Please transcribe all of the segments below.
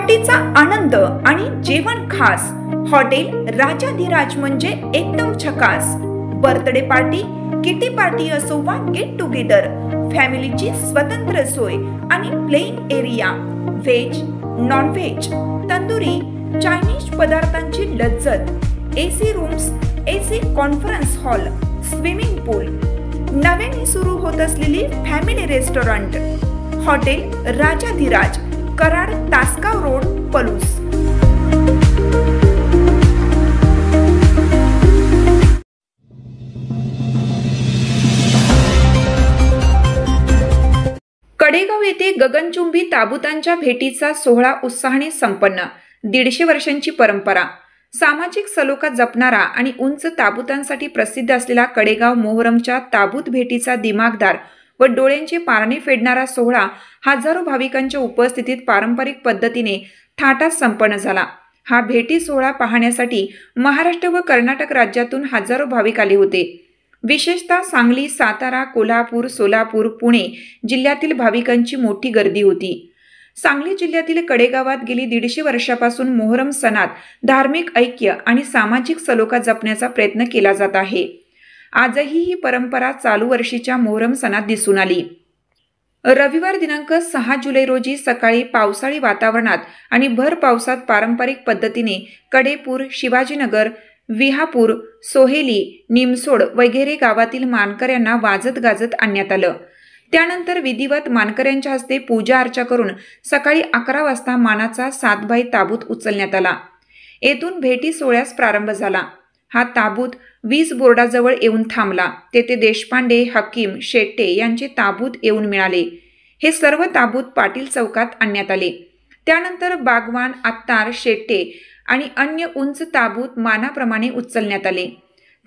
पार्टीचा आनंद आणि जेवण खास। हॉटेल राजाधिराज म्हणजे एकदम झकास। बर्थडे पार्टी, किटी पार्टी असो वा गेट टुगेदर, फॅमिलीची स्वतंत्र सोय आणि playing area, veg, non veg, tandoori, Chinese पदार्थांची लज्जत, AC rooms, AC conference hall, swimming pool, नव्याने सुरू होत असलेली family restaurant, hotel Rajadhiraj, Karad, Tasgaon road, Palus. Kadegaon येथे गगनचुंबी ताबुतांच्या भेटीचा सोहळा उत्साहाने संपन्न। 150 वर्षांची परंपरा, सामाजिक सलोखा जपणारा आणि उंच ताबुतांसाठी प्रसिद्ध असलेला कडेगाव मोहरमच्या ताबूत भेटीचा दिमागदार व डोळ्यांचे पारणे फेडणारा सोहळा हजारो भाविकांच्या उपस्थितीत पारंपरिक पद्धतीने थाटात संपन्न झाला। हा भेटी सोहळा पाहण्यासाठी महाराष्ट्र व कर्नाटक राज्यातून हजारो भाविक आले होते। विशेषतः सांगली, सातारा, कोल्हापूर, सोलापूर, पुणे जिल्ह्यातील भाविकांची मोठी गर्दी होती। सांगली जिल्ह्यातील कडेगावात गेली 150 वर्षापासून मोहरम सणात धार्मिक ऐक्य आणि सामाजिक सलोखा जपण्याचा प्रयत्न केला जात आहे। आजही ही परंपरा चालू वर्षीच्या मोहरम सणात दिसून आली। रविवार दिनांक 6 जुलै रोजी सकाळी पावसाळी वातावरणात आणि भर पावसात पारंपरिक पद्धतीने कडेपूर, शिवाजीनगर, विहापूर, सोहेली, निमसोड वगैरे गावातील मानकऱ्यांना वाजत गाजत आणण्यात आलं। त्यानंतर विधिवत मानकऱ्यांच्या हस्ते पूजा अर्चा करून सकाळी 11 वाजता मानाचा 7 बाई ताबूत उचलण्यात आला। येथून भेटी सोहळ्यास प्रारंभ झाला। हा ताबूत वीज बोर्डाजवळ येऊन थांबला। तेथे देशपांडे, हकीम, शेट्टे यांचे ताबूत येऊन मिळाले। हे सर्व ताबूत पाटील चौकात आणण्यात आले। त्यानंतर बागवान, आत्तार, शेट्टे आणि अन्य उंच ताबूत मानाप्रमाणे उचलण्यात आले।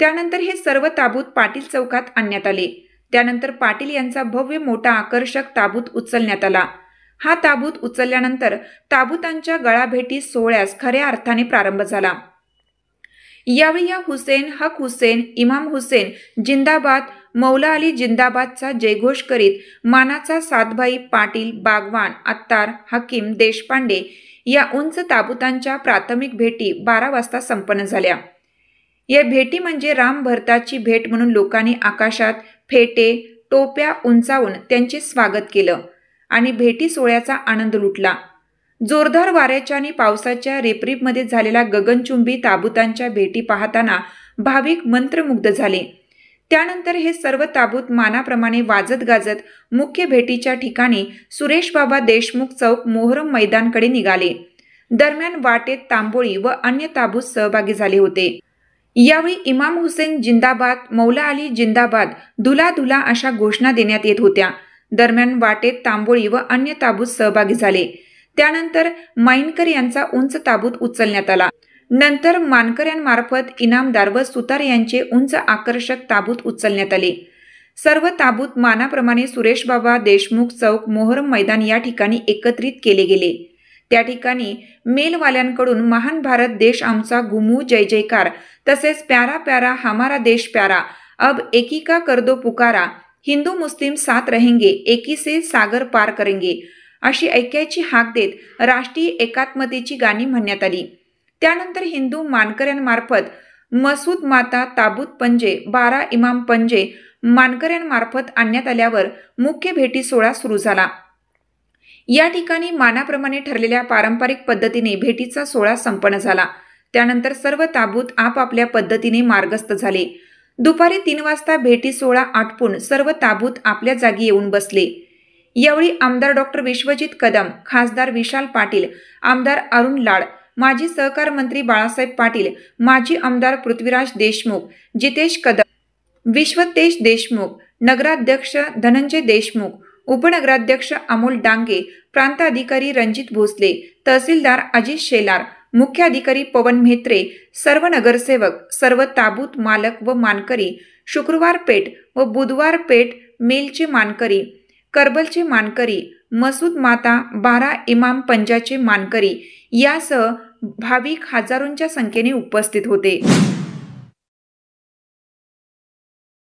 त्यानंतर हे सर्व ताबूत पाटील चौकात आणण्यात आले। त्यानंतर पाटील यांचा भव्य मोठा आकर्षक ताबूत उचलण्यात आला। हा ताबूत उचलल्यानंतर ताबूतांच्या गळाभेटी सोहळ्यास खऱ्या अर्थाने प्रारंभ झाला। यावेळी या हुसेन, हक हुसेन, इमाम हुसेन जिंदाबाद, मौला अली जिंदाबादचा जयघोष करीत मानाचा 7 भाई पाटील, बागवान, आत्तार, हकीम, देशपांडे या उंच ताबूतांच्या प्राथमिक भेटी 12 वाजता संपन्न झाल्या। या भेटी म्हणजे राम भरताची भेट म्हणून लोकांनी आकाशात फेटे, टोप्या उंचावून त्यांचे स्वागत केलं आणि भेटी सोहळ्याचा आनंद लुटला। जोरदार वाऱ्याच्या आणि पावसाच्या रिपरिपमध्ये झालेल्या गगनचुंबी ताबूतांच्या भेटी पाहताना भाविक मंत्रमुग्ध झाले। त्यानंतर हे सर्व ताबूत मानाप्रमाणे वाजत गाजत मुख्य भेटीच्या ठिकाणी सुरेश बाबा देशमुख चौक मोहरम मैदानकडे निघाले। दरम्यान वाटेत तांबोळी व अन्य ताबूत सहभागी झाले होते। यावेळी इमाम हुसेन जिंदाबाद, मौला अली जिंदाबाद, धुला धुला अशा घोषणा देण्यात येत होत्या। दरम्यान वाटेत तांबोळी व अन्य ताबूत सहभागी झाले। त्यानंतर माईनकर यांचा उंच ताबूत उचलण्यात आला। नंतर मानकऱ्यांमार्फत इनामदार व सुतार यांचे उंच आकर्षक ताबूत उचलण्यात आले। सर्व ताबूत मानाप्रमाणे सुरेश बाबा देशमुख चौक मोहरम मैदान या ठिकाणी एकत्रित केले गेले। त्या ठिकाणी मेलवाल्यांकडून महान भारत देश आमचा घुमू जय जयकार, तसेच प्यारा प्यारा हमारा देश प्यारा, अब एकी का कर दो पुकारा, हिंदू मुस्लिम साथ रहेंगे, एकी से सागर पार करेंगे अशी ऐक्याची हाक देत राष्ट्रीय एकात्मतेची गाणी म्हणण्यात आली। त्यानंतर हिंदू मानकऱ्यांमार्फत मसूद माता ताबूत पंजे, 12 इमाम पंजे मानकऱ्यांमार्फत आणण्यात आल्यावर मुख्य भेटी सोहळा सुरू झाला। या ठिकाणी मानाप्रमाणे ठरलेल्या पारंपरिक पद्धतीने भेटीचा सोहळा संपन्न झाला। त्यानंतर सर्व ताबूत आपापल्या पद्धतीने मार्गस्थ झाले। दुपारी 3 वाजता भेटी सोहळा आटपून सर्व ताबूत आपल्या जागी येऊन बसले। यावेळी आमदार डॉक्टर विश्वजित कदम, खासदार विशाल पाटील, आमदार अरुण लाड, माजी सहकार मंत्री बाळासाहेब पाटील, माजी आमदार पृथ्वीराज देशमुख, जितेश कदम, विश्वतेश देशमुख, नगराध्यक्ष धनंजय देशमुख, उपनगराध्यक्ष अमोल डांगे, प्रांत अधिकारी रणजित भोसले, तहसीलदार अजित शेलार, मुख्य अधिकारी पवन म्हेत्रे, सर्व नगरसेवक, सर्व ताबूत मालक व मानकरी, शुक्रवार पेठ व बुधवार पेठ मेलचे मानकरी, करबलचे मानकरी, मसूद माता, 12 इमाम पंजाचे मानकरी यासह भाविक हजारोंच्या संख्येने उपस्थित होते।